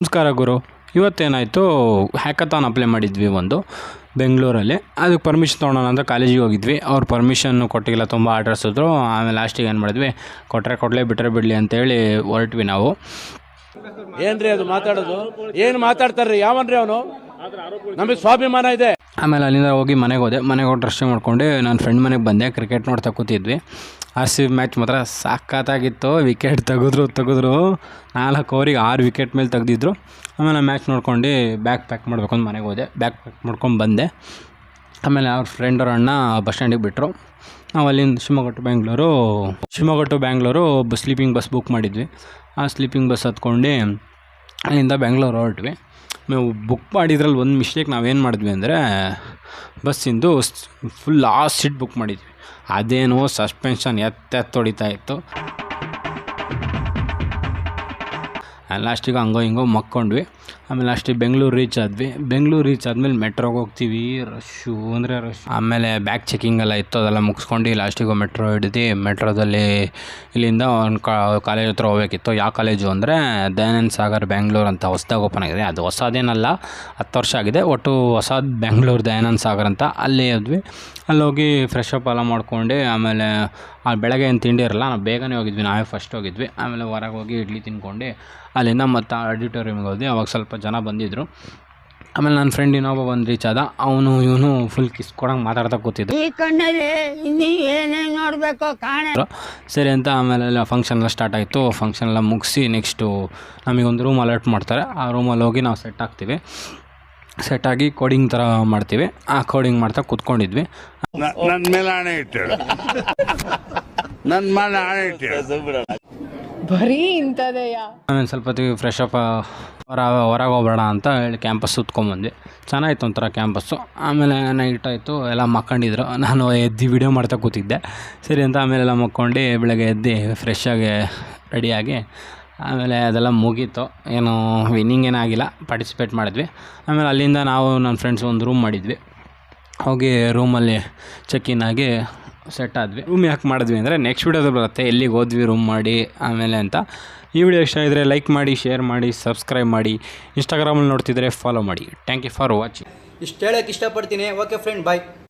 ನಮಸ್ಕಾರ ಗುರು. ಇವತ್ತೇನಾಯಿತು, hackathon apply ಮಾಡಿದ್ವಿ ಒಂದು ಬೆಂಗಳೂರಲ್ಲಿ. ಅದಕ್ಕೆ ಪರ್ಮಿಷನ್ ತೊಗೊಳೋಣ ಅಂತ ಕಾಲೇಜಿಗೆ ಹೋಗಿದ್ವಿ. ಅವ್ರು ಪರ್ಮಿಷನ್ನು ಕೊಟ್ಟಿಲ್ಲ, ತುಂಬ ಆರ್ಡ್ರಸಿದ್ರು. ಆಮೇಲೆ ಲಾಸ್ಟಿಗೆ ಏನು ಮಾಡಿದ್ವಿ, ಕೊಟ್ಟರೆ ಬಿಟ್ಟರೆ ಬಿಡಲಿ ಅಂತೇಳಿ ಹೊರಟ್ವಿ ನಾವು. ಏನ್ರಿ ಅದು ಮಾತಾಡೋದು? ಏನು ಮಾತಾಡ್ತಾರ್ರಿ? ಯಾವನ್ರಿ ಅವನು? ನಮಗೆ ಸ್ವಾಭಿಮಾನ ಇದೆ. ಆಮೇಲೆ ಅಲ್ಲಿಂದ ಹೋಗಿ ಮನೆಗೆ ಹೋದೆ. ಮನೆಗೆ ಹೋಗಿ ಡ್ರೆಸ್ ಮಾಡ್ಕೊಂಡು ನನ್ನ ಫ್ರೆಂಡ್ ಮನೆಗೆ ಬಂದೆ. ಕ್ರಿಕೆಟ್ ನೋಡ್ತಾ ಕೂತಿದ್ವಿ. RCB ಮ್ಯಾಚ್ ಮಾತ್ರ ಸಖತ್ತಾಗಿತ್ತು. ವಿಕೆಟ್ ತೆಗೆದ್ರು 4 ಓವರಿಗೆ 6 ವಿಕೆಟ್ ಮೇಲೆ ತೆಗೆದಿದ್ರು. ಆಮೇಲೆ ಮ್ಯಾಚ್ ನೋಡ್ಕೊಂಡು ಬ್ಯಾಗ್ ಪ್ಯಾಕ್ ಮಾಡಬೇಕು ಅಂತ ಮನೆಗೆ ಹೋದೆ. ಬ್ಯಾಗ್ ಪ್ಯಾಕ್ ಮಾಡ್ಕೊಂಡು ಬಂದೆ. ಆಮೇಲೆ ಅವ್ರ ಫ್ರೆಂಡವ್ರ ಅಣ್ಣ ಬಸ್ ಸ್ಟ್ಯಾಂಡಿಗೆ ಬಿಟ್ಟರು. ನಾವು ಅಲ್ಲಿಂದ Shivamogga to Bangalore sleeping bus book ಮಾಡಿದ್ವಿ. ಆ ಸ್ಲೀಪಿಂಗ್ ಬಸ್ ಹತ್ಕೊಂಡು ಅಲ್ಲಿಂದ ಬೆಂಗಳೂರು ಹೊರಟ್ವಿ. ನಾವು ಬುಕ್ ಮಾಡಿದ್ರಲ್ಲಿ ಒಂದು ಮಿಸ್ಟೇಕ್ ನಾವೇನು ಮಾಡಿದ್ವಿ ಅಂದರೆ, ಬಸ್ಸಿಂದು ಫುಲ್ ಲಾಸ್ಟ್ ಸೀಟ್ ಬುಕ್ ಮಾಡಿದ್ವಿ. ಅದೇನೋ ಸಸ್ಪೆನ್ಷನ್ ಹೊಡಿತಾ ಇತ್ತು. ಲಾಸ್ಟಿಗೆ ಹಂಗೋ ಹಿಂಗೋ ಮಕ್ಕೊಂಡ್ವಿ. ಆಮೇಲೆ ಲಾಸ್ಟಿಗೆ ಬೆಂಗಳೂರು ರೀಚ್ ಆದಮೇಲೆ ಮೆಟ್ರೋಗೆ ಹೋಗ್ತೀವಿ. ರಶ್ಶು ಅಂದರೆ ರಶ್. ಆಮೇಲೆ ಬ್ಯಾಗ್ ಚೆಕಿಂಗ್ ಎಲ್ಲ ಇತ್ತು, ಅದೆಲ್ಲ ಮುಗಿಸ್ಕೊಂಡು ಲಾಸ್ಟಿಗೆ ಮೆಟ್ರೋ ಹಿಡಿದು ಮೆಟ್ರೋದಲ್ಲಿ ಇಲ್ಲಿಂದ ಒಂದು ಕಾಲೇಜ್ ಹತ್ರ ಹೋಗ್ಬೇಕಿತ್ತು. ಯಾವ ಕಾಲೇಜು ಅಂದರೆ ದಯಾನಂದ ಸಾಗರ್ ಬೆಂಗಳೂರು ಅಂತ ಹೊಸ್ದಾಗಿ ಓಪನ್ ಆಗಿದೆ. ಅದು ಹೊಸದೇನಲ್ಲ, 10 ವರ್ಷ ಆಗಿದೆ. ಒಟ್ಟು ಹೊಸದು ಬೆಂಗಳೂರು ದಯಾನಂದ ಸಾಗರ್ ಅಂತ. ಅಲ್ಲಿ ಹೋದ್ವಿ. ಅಲ್ಲೋಗಿ ಫ್ರೆಶ್ ಅಪ್ ಎಲ್ಲ ಮಾಡ್ಕೊಂಡು ಆಮೇಲೆ ಬೆಳಗ್ಗೆ ಏನು ತಿಂಡಿ ಇರಲ್ಲ, ನಾವು ಬೇಗನೆ ಹೋಗಿದ್ವಿ. ನಾವೇ ಫಸ್ಟ್ ಹೋಗಿದ್ವಿ. ಆಮೇಲೆ ಹೊರಗೆ ಹೋಗಿ ಇಡ್ಲಿ ತಿನ್ಕೊಂಡು ಅಲ್ಲಿಂದ ಮತ್ತು ಆಡಿಟೋರಿಯಮ್ಗೆ ಹೋದ್ವಿ. ಅವಾಗ ಸ್ವಲ್ಪ ಜನ ಬಂದಿದ್ದರು. ಆಮೇಲೆ ನನ್ನ ಫ್ರೆಂಡ್ ಇನ್ನೊಬ್ಬ ಬಂದು ರೀಚ್ ಆದ. ಇವನು ಫುಲ್ ಕಿಸ್ ಕೊಡಂಗೆ ಮಾತಾಡ್ತಾ ಕೂತಿದ್ದ. ಸರಿ ಅಂತ ಆಮೇಲೆ ಫಂಕ್ಷನ್ ಎಲ್ಲ ಸ್ಟಾರ್ಟ್ ಆಯಿತು. ಫಂಕ್ಷನ್ ಎಲ್ಲ ಮುಗಿಸಿ ನೆಕ್ಸ್ಟು ನಮಗೊಂದು ರೂಮ್ ಅಲರ್ಟ್ ಮಾಡ್ತಾರೆ. ಆ ರೂಮಲ್ಲಿ ಹೋಗಿ ನಾವು ಸೆಟ್ಟಾಗಿ ಕೋಡಿಂಗ್ ಥರ ಮಾಡ್ತೀವಿ. ಆ ಕೋಡಿಂಗ್ ಮಾಡ್ತಾ ಕೂತ್ಕೊಂಡಿದ್ವಿ. ನನ್ನ ಮೇಲೆ ಆಣೆ ಇಟ್ಟಳು. ಬರೀ ಇಂಥದೆಯ. ಆಮೇಲೆ ಸ್ವಲ್ಪ ಹೊತ್ತಿಗೆ ಫ್ರೆಶ್ ಅಪ್ ಹೊರಗೆ ಹೋಗೋಣ ಅಂತ ಹೇಳಿ ಕ್ಯಾಂಪಸ್ ಸುತ್ಕೊಂಡ್ಬಂದ್ವಿ. ಚೆನ್ನಾಗಿತ್ತು ಒಂಥರ ಕ್ಯಾಂಪಸ್ಸು. ಆಮೇಲೆ ನೈಟ್ ಆಯಿತು, ಎಲ್ಲ ಮಕ್ಕೊಂಡಿದ್ರು. ನಾನು ವಿಡಿಯೋ ಮಾಡ್ತಾ ಕೂತಿದ್ದೆ. ಸರಿ ಅಂತ ಆಮೇಲೆ ಎಲ್ಲ ಮಕ್ಕೊಂಡು ಬೆಳಗ್ಗೆ ಫ್ರೆಶ್ಶಾಗಿ ರೆಡಿಯಾಗಿ ಆಮೇಲೆ ಅದೆಲ್ಲ ಮುಗೀತು. ಏನು ವಿನ್ನಿಂಗ್ ಏನಾಗಿಲ್ಲ, ಪಾರ್ಟಿಸಿಪೇಟ್ ಮಾಡಿದ್ವಿ. ಆಮೇಲೆ ಅಲ್ಲಿಂದ ನಾವು ನನ್ನ ಫ್ರೆಂಡ್ಸ್ ಒಂದು ರೂಮ್ ಮಾಡಿದ್ವಿ. ಹೋಗಿ ರೂಮಲ್ಲಿ ಚೆಕ್-ಇನ್ ಆಗಿ ಸೆಟ್ ಆದ್ವಿ. ರೂಮ್ ಯಾಕೆ ಮಾಡಿದ್ವಿ ಅಂದರೆ ನೆಕ್ಸ್ಟ್ ವೀಡಿಯೋದಲ್ಲಿ ಬರುತ್ತೆ ಎಲ್ಲಿಗೆ ಹೋದ್ವಿ ರೂಮ್ ಮಾಡಿ ಆಮೇಲೆ ಅಂತ. ಈ ವಿಡಿಯೋ ಇಷ್ಟ ಆಗಿದ್ರೆ ಲೈಕ್ ಮಾಡಿ, ಶೇರ್ ಮಾಡಿ, ಸಬ್ಸ್ಕ್ರೈಬ್ ಮಾಡಿ. ಇನ್ಸ್ಟಾಗ್ರಾಮಲ್ಲಿ ನೋಡ್ತಿದ್ರೆ ಫಾಲೋ ಮಾಡಿ. Thank you for watching. ಇಷ್ಟು ಹೇಳೋಕ್ಕೆ ಇಷ್ಟಪಡ್ತೀನಿ. ಓಕೆ ಫ್ರೆಂಡ್, ಬಾಯ್.